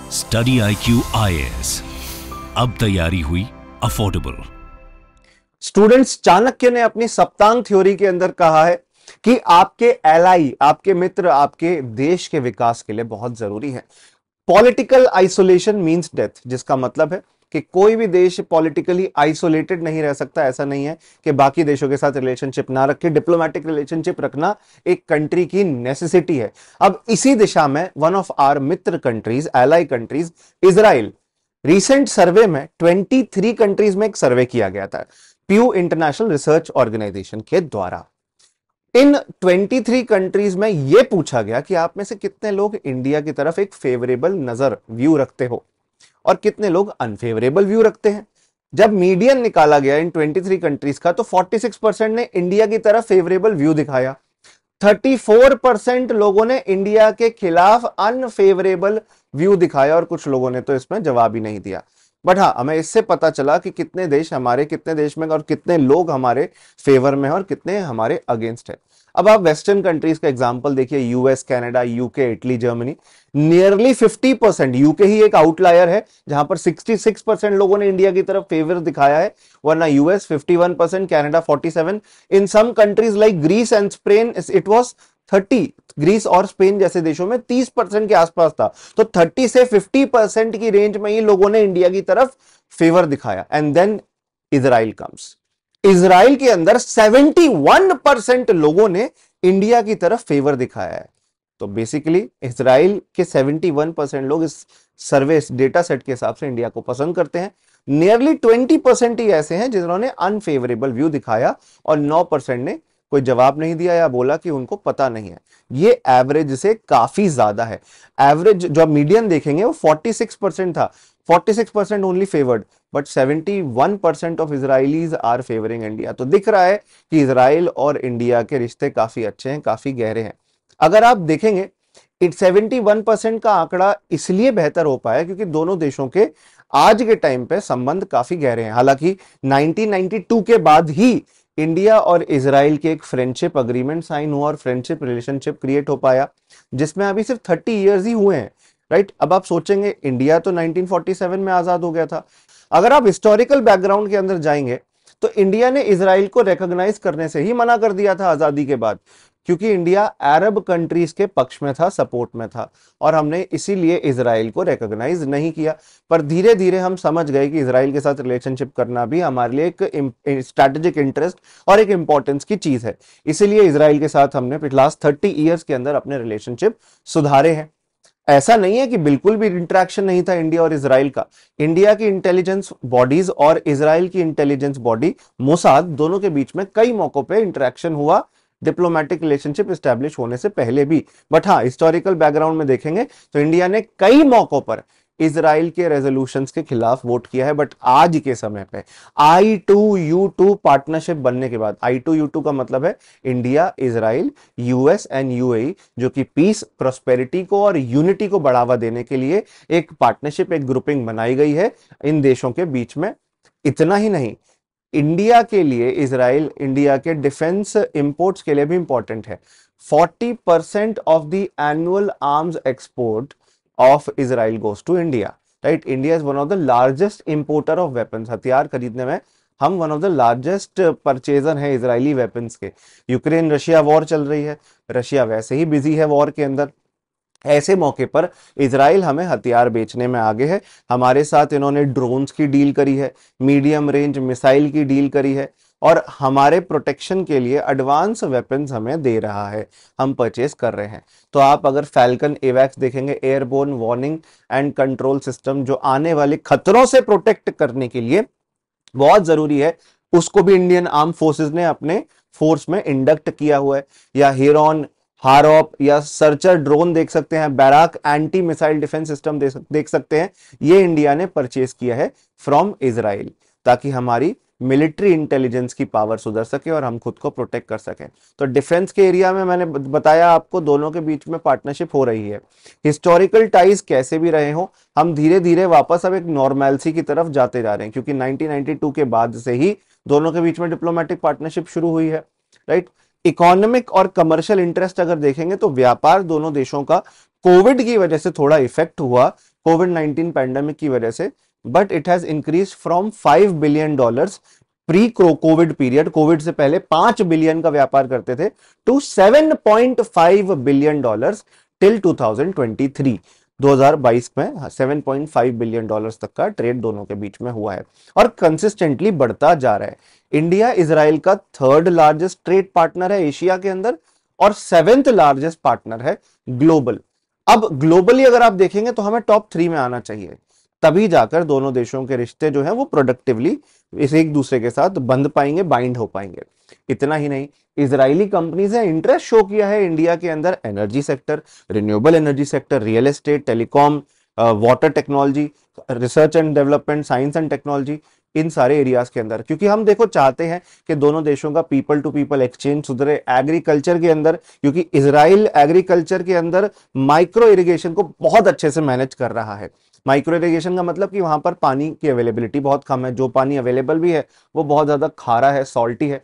Study IQ IAS, अब तैयारी हुई अफोर्डेबल। स्टूडेंट्स, चाणक्य ने अपनी सप्तांग थ्योरी के अंदर कहा है कि आपके एलाई, आपके मित्र, आपके देश के विकास के लिए बहुत जरूरी है। पॉलिटिकल आइसोलेशन मींस डेथ, जिसका मतलब है कि कोई भी देश पॉलिटिकली आइसोलेटेड नहीं रह सकता। ऐसा नहीं है कि बाकी देशों के साथ रिलेशनशिप ना रखे, डिप्लोमेटिक रिलेशनशिप रखना एक कंट्री की नेसेसिटी है। अब इसी दिशा में वन ऑफ आवर मित्र countries, ally countries, Israel, recent survey में 23 कंट्रीज में एक सर्वे किया गया था प्यू इंटरनेशनल रिसर्च ऑर्गेनाइजेशन के द्वारा। इन 23 कंट्रीज में यह पूछा गया कि आप में से कितने लोग इंडिया की तरफ एक फेवरेबल नजर, व्यू रखते हो और कितने लोग अनफेवरेबल व्यू रखते हैं। जब मीडियन निकाला गया इन 23 कंट्रीज का, तो 46% ने इंडिया की तरफ फेवरेबल व्यू दिखाया, 34% लोगों ने इंडिया के खिलाफ अनफेवरेबल व्यू दिखाया और कुछ लोगों ने तो इसमें जवाब ही नहीं दिया। बट हाँ, हमें इससे पता चला कि कितने देश में और कितने लोग हमारे फेवर में हैं और कितने हमारे अगेंस्ट है। अब आप वेस्टर्न कंट्रीज का एग्जांपल देखिए, US, Canada, UK, Italy, Germany, nearly 50%, UK ही एक आउटलायर है जहां पर 66% लोगों ने इंडिया की तरफ फेवर दिखाया है, वरना US 51%, Canada 47%, in some countries like Greece and Spain it was 30, Greece और स्पेन जैसे देशों में 30% के आसपास था। तो 30 से 50% की रेंज में ही लोगों ने इंडिया की तरफ फेवर दिखाया। And then Israel comes. Israel के अंदर 71% लोगों ने इंडिया की तरफ फेवर दिखाया है। तो बेसिकली इजराइल के 71% लोग इस सर्वे डेटा सेट के हिसाब से इंडिया को पसंद करते हैं। नियरली 20% ही ऐसे हैं जिन्होंने अनफेवरेबल व्यू दिखाया और 9% ने कोई जवाब नहीं दिया या बोला कि उनको पता नहीं है। ये एवरेज से काफी ज्यादा है। एवरेज जो मीडियन देखेंगे वो 46% था, 46% only favoured, but 71% of Israelis are favouring India. तो दिख रहा है कि इजराइल और इंडिया के रिश्ते काफी अच्छे हैं, काफी गहरे हैं। अगर आप देखेंगे, 71% का आंकड़ा इसलिए बेहतर हो पाया क्योंकि दोनों देशों के आज के टाइम पे संबंध काफी गहरे हैं। हालांकि 1992 के बाद ही इंडिया और इजराइल के एक फ्रेंडशिप अग्रीमेंट साइन हुआ और फ्रेंडशिप रिलेशनशिप क्रिएट हो पाया, जिसमें अभी सिर्फ 30 इयर्स ही हुए हैं, राइट। अब आप सोचेंगे इंडिया तो 1947 में आजाद हो गया था। अगर आप हिस्टोरिकल बैकग्राउंड के अंदर जाएंगे तो इंडिया ने इजराइल को रिकॉग्नाइज करने से ही मना कर दिया था आजादी के बाद, क्योंकि इंडिया अरब कंट्रीज के पक्ष में था, सपोर्ट में था, और हमने इसीलिए इजराइल को रिकॉग्नाइज नहीं किया। पर धीरे धीरे हम समझ गए कि इजराइल के साथ रिलेशनशिप करना भी हमारे लिए एक स्ट्रैटेजिक इंटरेस्ट और एक इंपॉर्टेंस की चीज है। इसीलिए इजराइल के साथ हमने लास्ट 30 ईयर्स के अंदर अपने रिलेशनशिप सुधारे हैं। ऐसा नहीं है कि बिल्कुल भी इंटरेक्शन नहीं था इंडिया और इजराइल का। इंडिया की इंटेलिजेंस बॉडीज और इजराइल की इंटेलिजेंस बॉडी मोसाद, दोनों के बीच में कई मौकों पे इंटरेक्शन हुआ, डिप्लोमेटिक रिलेशनशिप एस्टैब्लिश होने से पहले भी। बट हाँ, हिस्टोरिकल बैकग्राउंड में देखेंगे तो इंडिया ने कई मौकों पर इजराइल के रेजोल्यूशंस के खिलाफ वोट किया है। बट आज के समय पे I2U2 पार्टनरशिप बनने के बाद, I2U2 का मतलब है India, Israel, US and UAE, जो कि पीस, प्रोस्पेरिटी को और यूनिटी को बढ़ावा देने के लिए एक पार्टनरशिप, एक ग्रुपिंग बनाई गई है इन देशों के बीच में। इतना ही नहीं, इंडिया के लिए इजराइल इंडिया के डिफेंस इंपोर्ट्स के लिए भी इंपॉर्टेंट है। 40% of the annual arms export of Israel goes to India, right. India is one of the largest importer of weapons. हथियार खरीदने में हम one of the largest purchaser हैं इजरायली वेपन्स के। यूक्रेन रशिया वॉर चल रही है, रशिया वैसे ही बिजी है वॉर के अंदर। ऐसे मौके पर इजराइल हमें हथियार बेचने में आगे है। हमारे साथ इन्होंने ड्रोन्स की डील करी है, मीडियम रेंज मिसाइल की डील करी है, और हमारे प्रोटेक्शन के लिए एडवांस वेपन्स हमें दे रहा है, हम परचेस कर रहे हैं। तो आप अगर फैल्कन एवैक्स देखेंगे, airborne warning and control system, जो आने वाले खतरों से प्रोटेक्ट करने के लिए बहुत जरूरी है, उसको भी इंडियन आर्म फोर्सेस ने अपने फोर्स में इंडक्ट किया हुआ है। या हेरॉन, हारोप या सर्चर ड्रोन देख सकते हैं, बैराक एंटी मिसाइल डिफेंस सिस्टम देख सकते हैं, ये इंडिया ने परचेज किया है फ्रॉम इजराइल, ताकि हमारी मिलिट्री इंटेलिजेंस की पावर सुधर सके और हम खुद को प्रोटेक्ट कर सकें। तो डिफेंस के एरिया में मैंने बताया आपको, दोनों के बीच में पार्टनरशिप हो रही है। हिस्टोरिकल टाइज कैसे भी रहे हो, हम धीरे धीरे वापस अब एक नॉर्मैलिटी की तरफ जाते जा रहे हैं, क्योंकि 1992 के बाद से ही दोनों के बीच में डिप्लोमेटिक पार्टनरशिप शुरू हुई है, राइट। इकोनॉमिक और कमर्शियल इंटरेस्ट अगर देखेंगे तो व्यापार दोनों देशों का कोविड की वजह से थोड़ा इफेक्ट हुआ। COVID-19 पैंडेमिक की वजह से, but it has increase from $5 billion pre Covid period, Covid से पहले 5 बिलियन का व्यापार करते थे, टू $7.5 बिलियन टिल 2023। 2022 में $7.5 बिलियन तक का ट्रेड दोनों के बीच में हुआ है और कंसिस्टेंटली बढ़ता जा रहा है। इंडिया इजराइल का थर्ड लार्जेस्ट ट्रेड पार्टनर है एशिया के अंदर और सेवेंथ लार्जेस्ट पार्टनर है ग्लोबल। अब ग्लोबली अगर आप देखेंगे तो हमें टॉप 3 में आना चाहिए, तभी जाकर दोनों देशों के रिश्ते जो हैं वो प्रोडक्टिवली इस एक दूसरे के साथ बंध पाएंगे, बाइंड हो पाएंगे। इतना ही नहीं, इजरायली कंपनीज ने इंटरेस्ट शो किया है इंडिया के अंदर energy sector, renewable energy sector, real estate, telecom, water technology, research and development, science and technology, इन सारे एरियाज के अंदर, क्योंकि हम देखो चाहते हैं कि दोनों देशों का पीपल टू पीपल एक्सचेंज सुधरे। एग्रीकल्चर के अंदर, क्योंकि इजराइल एग्रीकल्चर के अंदर माइक्रो इरिगेशन को बहुत अच्छे से मैनेज कर रहा है। माइक्रो इरिगेशन का मतलब कि वहां पर पानी की अवेलेबिलिटी बहुत कम है, जो पानी अवेलेबल भी है वो बहुत ज्यादा खारा है, सॉल्टी है।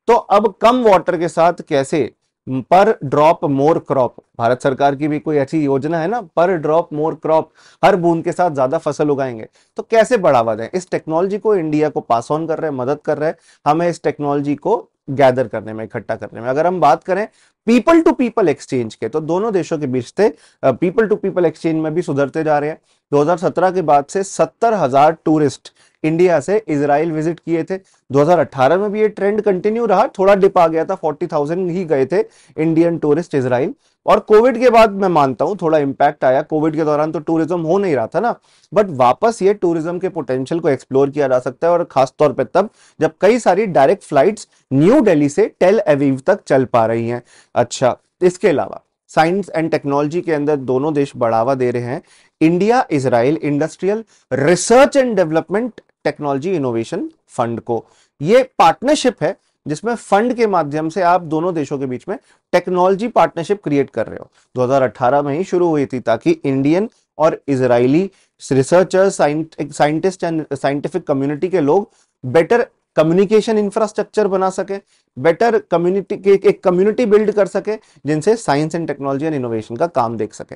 तो अब कम वाटर के साथ कैसे पर ड्रॉप मोर क्रॉप, भारत सरकार की भी कोई ऐसी योजना है ना, पर ड्रॉप मोर क्रॉप, हर बूंद के साथ ज्यादा फसल उगाएंगे, तो कैसे बढ़ावा दें। इस टेक्नोलॉजी को इंडिया को पास ऑन कर रहे हैं, मदद कर रहे हैं हमें इस टेक्नोलॉजी को गैदर करने में, इकट्ठा करने में। अगर हम बात करें पीपल टू पीपल एक्सचेंज के, तो दोनों देशों के बीच से पीपल टू पीपल एक्सचेंज में भी सुधरते जा रहे हैं। 2017 के बाद से 70,000 टूरिस्ट इंडिया से इजराइल विजिट किए थे। 2018 में भी ये ट्रेंड कंटिन्यू रहा, थोड़ा डिप आ गया था, 40,000 ही गए थे इंडियन टूरिस्ट इजराइल। और कोविड के बाद मैं मानता हूं थोड़ा इंपैक्ट आया, कोविड के दौरान तो टूरिज्म हो नहीं रहा था ना, बट वापस ये टूरिज्म के पोटेंशियल को एक्सप्लोर किया जा सकता है, और खासतौर पे तब जब कई सारी डायरेक्ट फ्लाइट्स न्यू दिल्ली से टेल अवीव तक चल पा रही हैं। अच्छा, इसके अलावा साइंस एंड टेक्नोलॉजी के अंदर दोनों देश बढ़ावा दे रहे हैं India Israel industrial research and development technology innovation fund को। ये पार्टनरशिप है जिसमें फंड के माध्यम से आप दोनों देशों के बीच में टेक्नोलॉजी पार्टनरशिप क्रिएट कर रहे हो। 2018 में ही शुरू हुई थी ताकि इंडियन और Israeli researchers, scientist and scientific community के लोग बेटर कम्युनिकेशन इंफ्रास्ट्रक्चर बना सके, बेटर कम्युनिटी के एक कम्युनिटी बिल्ड कर सके जिनसे science and technology and innovation का काम देख सके।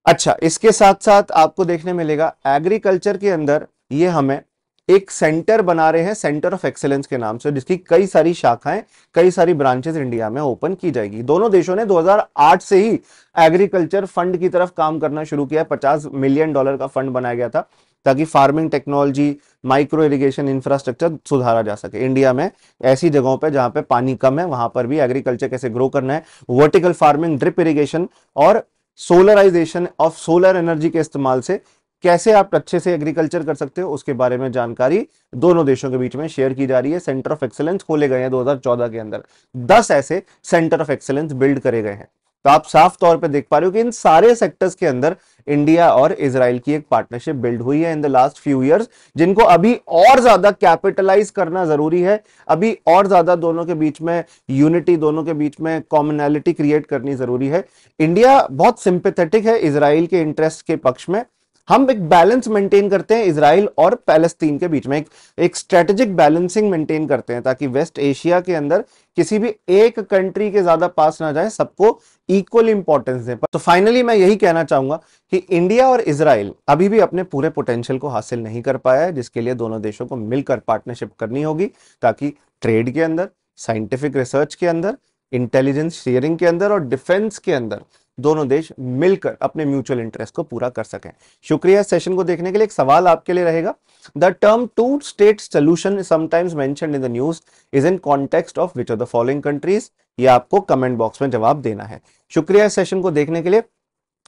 अच्छा, इसके साथ साथ आपको देखने मिलेगा एग्रीकल्चर के अंदर ये हमें एक सेंटर बना रहे हैं, सेंटर ऑफ एक्सेलेंस के नाम से, जिसकी कई सारी शाखाएं, कई सारी ब्रांचेस इंडिया में ओपन की जाएगी। दोनों देशों ने 2008 से ही एग्रीकल्चर फंड की तरफ काम करना शुरू किया। $50 मिलियन का फंड बनाया गया था ताकि farming technology, micro irrigation infrastructure सुधारा जा सके। इंडिया में ऐसी जगहों पे जहां पे पानी कम है वहां पर भी एग्रीकल्चर कैसे ग्रो करना है, वर्टिकल फार्मिंग, ड्रिप इरिगेशन और सोलराइजेशन ऑफ सोलर एनर्जी के इस्तेमाल से कैसे आप अच्छे से एग्रीकल्चर कर सकते हो, उसके बारे में जानकारी दोनों देशों के बीच में शेयर की जा रही है। सेंटर ऑफ एक्सेलेंस खोले गए हैं 2014 के अंदर, 10 ऐसे सेंटर ऑफ एक्सेलेंस बिल्ड करे गए हैं। तो आप साफ तौर पे देख पा रहे हो कि इन सारे सेक्टर्स के अंदर इंडिया और इजराइल की एक पार्टनरशिप बिल्ड हुई है in the last few years, जिनको अभी और ज्यादा कैपिटलाइज करना जरूरी है। अभी और ज्यादा दोनों के बीच में यूनिटी, दोनों के बीच में कॉमनैलिटी क्रिएट करनी जरूरी है। इंडिया बहुत सिंपैथेटिक है इजराइल के इंटरेस्ट के पक्ष में। हम एक बैलेंस मेंटेन करते हैं इजराइल और पैलेस्तीन के बीच में, एक स्ट्रेटेजिक बैलेंसिंग मेंटेन करते हैं ताकि वेस्ट एशिया के अंदर किसी भी एक कंट्री के ज्यादा पास ना जाए, सबको इक्वल इंपॉर्टेंस दें। तो फाइनली मैं यही कहना चाहूंगा कि इंडिया और इजराइल अभी भी अपने पूरे पोटेंशियल को हासिल नहीं कर पाया है, जिसके लिए दोनों देशों को मिलकर पार्टनरशिप करनी होगी ताकि ट्रेड के अंदर, साइंटिफिक रिसर्च के अंदर, इंटेलिजेंस शेयरिंग के अंदर और डिफेंस के अंदर दोनों देश मिलकर अपने म्यूचुअल इंटरेस्ट को पूरा कर सकें। शुक्रिया सेशन को देखने के लिए। एक सवाल आपके लिए रहेगा, the term two state solution sometimes mentioned in the news is in context of which of the following countries? ये आपको कमेंट बॉक्स में जवाब देना है। शुक्रिया सेशन को देखने के लिए।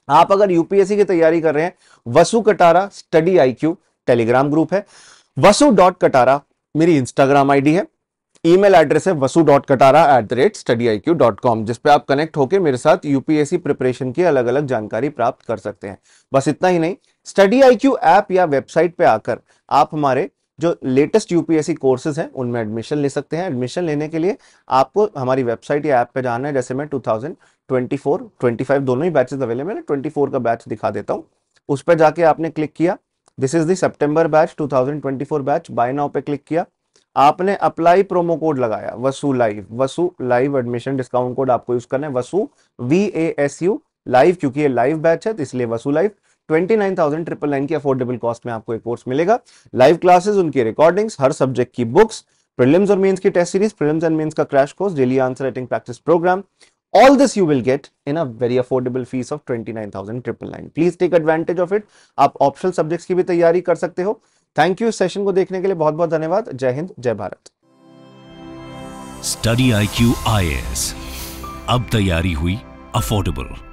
आप अगर यूपीएससी की तैयारी कर रहे हैं, Vasu Katara study IQ Telegram group है, wasu.katara मेरी इंस्टाग्राम आईडी है, ईमेल एड्रेस है wasu.katara@studiiq.com, जिस पे आप कनेक्ट होकर मेरे साथ यूपीएससी प्रिपरेशन की अलग अलग जानकारी प्राप्त कर सकते हैं। बस इतना ही नहीं, स्टडी IQ ऐप या वेबसाइट पे आकर आप हमारे जो लेटेस्ट यूपीएससी कोर्सेज हैं उनमें एडमिशन ले सकते हैं। एडमिशन लेने के लिए आपको हमारी वेबसाइट या ऐप पे जाना है। जैसे मैं 2024, 25 दोनों ही बैचेस अवेलेबल है, 24 का बैच दिखा देता हूं। उस पर जाके आपने क्लिक किया, this is the September batch 2024 batch, buy now पे क्लिक किया, आपने अप्लाई प्रोमो कोड लगाया Vasu live admission discount code आपको यूज करना है, वसु VASU लाइव, क्योंकि ये लाइव बैच है तो इसलिए वसु लाइव 29,999 की अफोर्डेबल कॉस्ट में आपको एक कोर्स मिलेगा। लाइव क्लासेस, उनकी रिकॉर्डिंग्स, हर सब्जेक्ट की बुक्स, प्रीलिम्स और मेंस की test series, prelims and mains का crash course, daily answer writing practice programme, all this you will get in a very affordable fees of 29,999. Please take advantage of it. आप optional subjects की भी तैयारी कर सकते हो। Thank you इस session को देखने के लिए, बहुत बहुत धन्यवाद। जय हिंद, जय भारत। स्टडी IQ IAS, अब तैयारी हुई अफोर्डेबल।